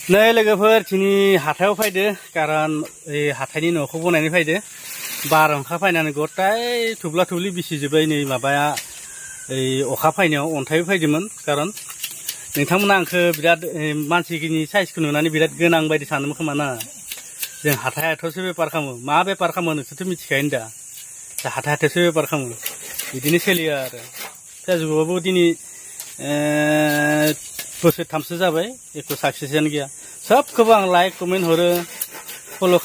नै लोगोफोर दिनै हाथायाव फैदो कारन हाथायनि न'खौ बनायनो फैदो बारहुंखा फैनानै गथाय थुब्ला थुब्लि बिसिजोब्बाय नै माबाया अखा फैनायाव अन्थाइबो फैदोंमोन कारन नोंथांमोना आंखौ बिराद मानसिनि साइजखौ नुनानै बिराद गोनां बायदि सानदोंमोन खोमा ना जों हाथाय हाथायावसो बेफार खालामो मा बेफार खालामो नोंसोरथ' मिथिखायो दा हाथाय हाथायावसो बेफार खालामो बिदिनो सोलियो आरो फेसबुकआवबो दिनै बोसोरथामसो जाबाय एख' साक्सेसआनो गैया सबखौबो आं लाइक कमेन्ट हरो फल'